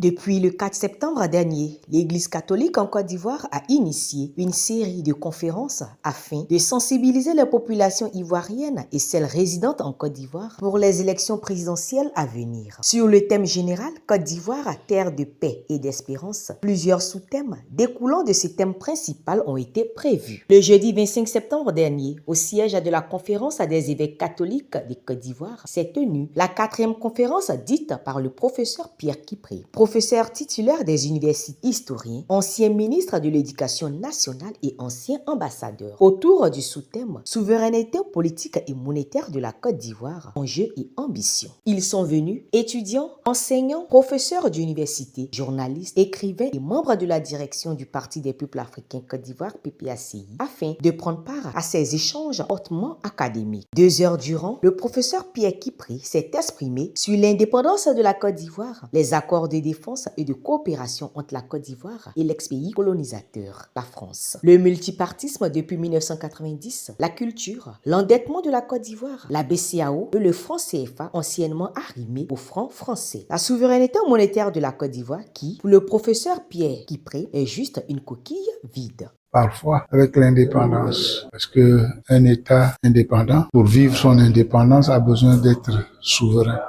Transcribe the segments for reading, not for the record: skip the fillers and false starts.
Depuis le 4 septembre dernier, l'Église catholique en Côte d'Ivoire a initié une série de conférences afin de sensibiliser la population ivoirienne et celles résidentes en Côte d'Ivoire pour les élections présidentielles à venir. Sur le thème général, Côte d'Ivoire, terre de paix et d'espérance, plusieurs sous-thèmes découlant de ce thème principal ont été prévus. Le jeudi 25 septembre dernier, au siège de la conférence des évêques catholiques de Côte d'Ivoire, s'est tenue la 4e conférence dite par le professeur Pierre Kipré, professeur titulaire des universités, historien, ancien ministre de l'Éducation nationale et ancien ambassadeur, autour du sous-thème « Souveraineté politique et monétaire de la Côte d'Ivoire, enjeux et ambitions ». Ils sont venus étudiants, enseignants, professeurs d'université, journalistes, écrivains et membres de la direction du Parti des peuples africains Côte d'Ivoire, PPACI, afin de prendre part à ces échanges hautement académiques. 2 heures durant, le professeur Pierre Kipré s'est exprimé sur l'indépendance de la Côte d'Ivoire, les accords de défense et de coopération entre la Côte d'Ivoire et l'ex-pays colonisateur, la France. Le multipartisme depuis 1990, la culture, l'endettement de la Côte d'Ivoire, la BCEAO et le franc CFA anciennement arrimé au franc français. La souveraineté monétaire de la Côte d'Ivoire qui, pour le professeur Pierre Kipré, est juste une coquille vide. Parfois avec l'indépendance, parce que un État indépendant, pour vivre son indépendance, a besoin d'être souverain,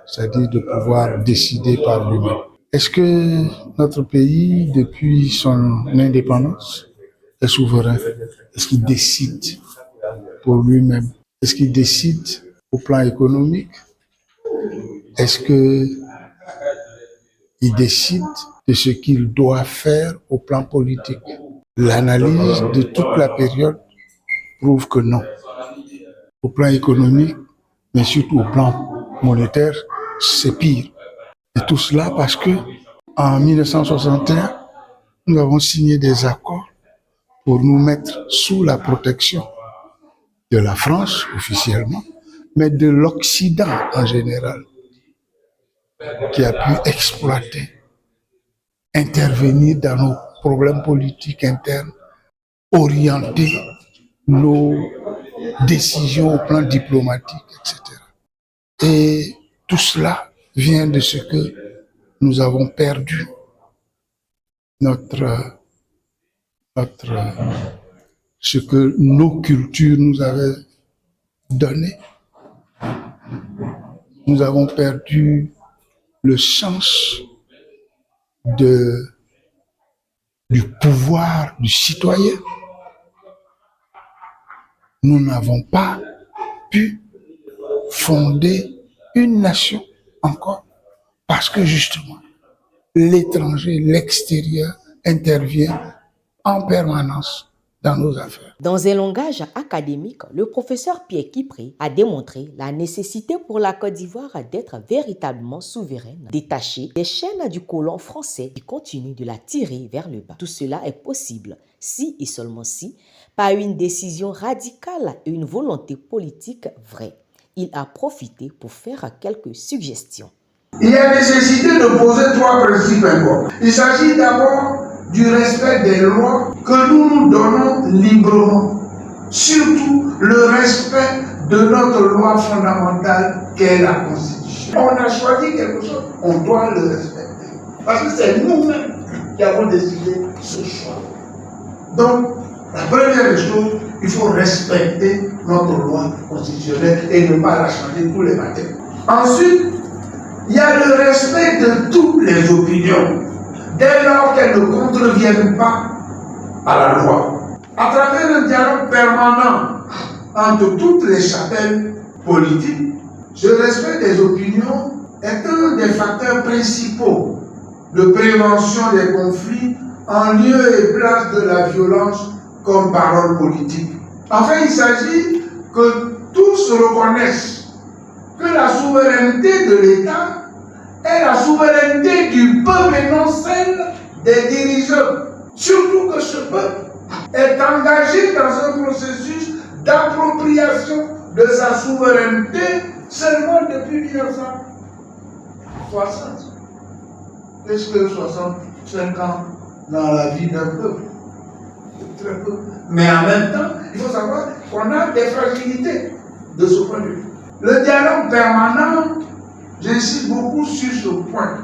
c'est-à-dire de pouvoir décider par lui-même. Est-ce que notre pays, depuis son indépendance, est souverain? Est-ce qu'il décide pour lui-même? Est-ce qu'il décide au plan économique? Est-ce qu'il décide de ce qu'il doit faire au plan politique? L'analyse de toute la période prouve que non. Au plan économique, mais surtout au plan monétaire, c'est pire. Et tout cela parce que en 1961, nous avons signé des accords pour nous mettre sous la protection de la France officiellement, mais de l'Occident en général, qui a pu exploiter, intervenir dans nos problèmes politiques internes, orienter nos décisions au plan diplomatique, etc. Et tout cela vient de ce que nous avons perdu ce que nos cultures nous avaient donné. Nous avons perdu le sens du pouvoir du citoyen. Nous n'avons pas pu fonder une nation encore parce que justement, l'étranger, l'extérieur intervient en permanence dans nos affaires. Dans un langage académique, le professeur Pierre Kipré a démontré la nécessité pour la Côte d'Ivoire d'être véritablement souveraine, détachée des chaînes du colon français qui continue de la tirer vers le bas. Tout cela est possible si et seulement si, par une décision radicale et une volonté politique vraie. Il a profité pour faire quelques suggestions. Il y a nécessité de poser 3 principes importants. Il s'agit d'abord du respect des lois que nous nous donnons librement. Surtout le respect de notre loi fondamentale qu'est la Constitution. On a choisi quelque chose, on doit le respecter. Parce que c'est nous-mêmes qui avons décidé ce choix. Donc, la première chose, il faut respecter notre loi constitutionnelle et ne pas la changer tous les matins. Ensuite, il y a le respect de toutes les opinions, dès lors qu'elles ne contreviennent pas à la loi. À travers un dialogue permanent entre toutes les chapelles politiques, ce respect des opinions est un des facteurs principaux de prévention des conflits en lieu et place de la violence comme parole politique. Enfin, il s'agit que tous reconnaissent que la souveraineté de l'État est la souveraineté du peuple et non celle des dirigeants. Surtout que ce peuple est engagé dans un processus d'appropriation de sa souveraineté seulement depuis 1960. Qu'est-ce que 65 ans dans la vie d'un peuple? Très peu. Mais en même temps, il faut savoir qu'on a des fragilités de ce point de vue. Le dialogue permanent, j'insiste beaucoup sur ce point.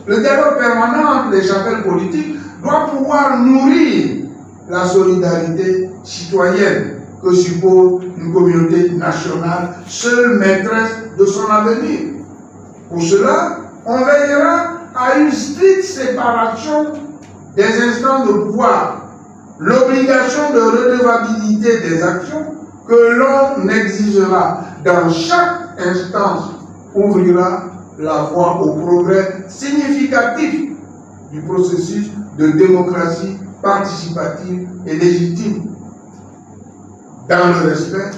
Le dialogue permanent entre les chapelles politiques doit pouvoir nourrir la solidarité citoyenne que suppose une communauté nationale, seule maîtresse de son avenir. Pour cela, on veillera à une stricte séparation des instances de pouvoir, l'obligation de redevabilité des actions que l'on exigera dans chaque instance ouvrira la voie au progrès significatif du processus de démocratie participative et légitime, dans le respect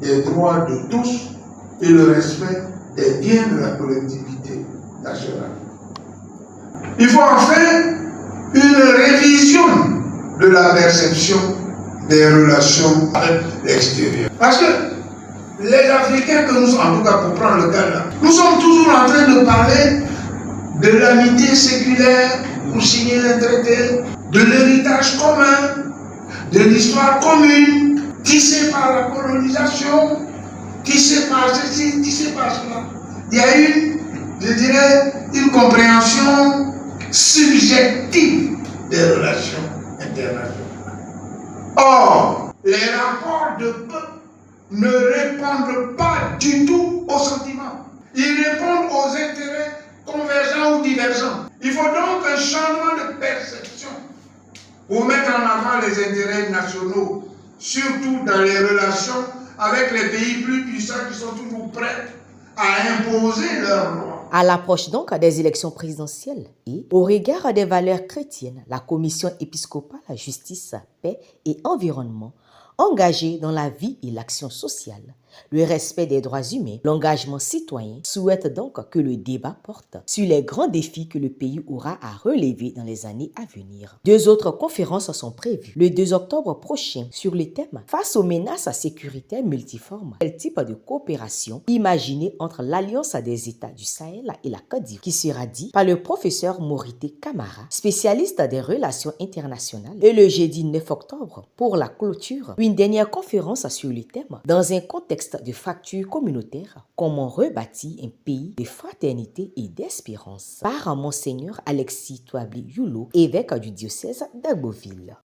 des droits de tous et le respect des biens de la collectivité nationale. Il faut enfin une révision de la perception des relations avec l'extérieur. Parce que les Africains que nous sommes, en tout cas pour prendre le cas là, nous sommes toujours en train de parler de l'amitié séculaire pour signer un traité, de l'héritage commun, de l'histoire commune, tissée par la colonisation, tissée par ceci, tissée par cela. Il y a une compréhension subjective des relations internationales. Or, les rapports de peuple ne répondent pas du tout aux sentiments. Ils répondent aux intérêts convergents ou divergents. Il faut donc un changement de perception pour mettre en avant les intérêts nationaux, surtout dans les relations avec les pays plus puissants qui sont toujours prêts à imposer leurs lois. À l'approche donc des élections présidentielles et au regard des valeurs chrétiennes, la Commission épiscopale Justice, Paix et Environnement, engagée dans la vie et l'action sociale, le respect des droits humains, l'engagement citoyen, souhaite donc que le débat porte sur les grands défis que le pays aura à relever dans les années à venir. 2 autres conférences sont prévues le 2 octobre prochain sur le thème « Face aux menaces sécuritaires multiformes, quel type de coopération imaginer entre l'Alliance des États du Sahel et la Côte d'Ivoire » qui sera dit par le professeur Morité Camara, spécialiste des relations internationales, et le jeudi 9 octobre pour la clôture, une dernière conférence sur le thème « Dans un contexte de fracture communautaire, comment rebâtir un pays de fraternité et d'espérance » par Monseigneur Alexis Touabli Yulo, évêque du diocèse d'Agboville.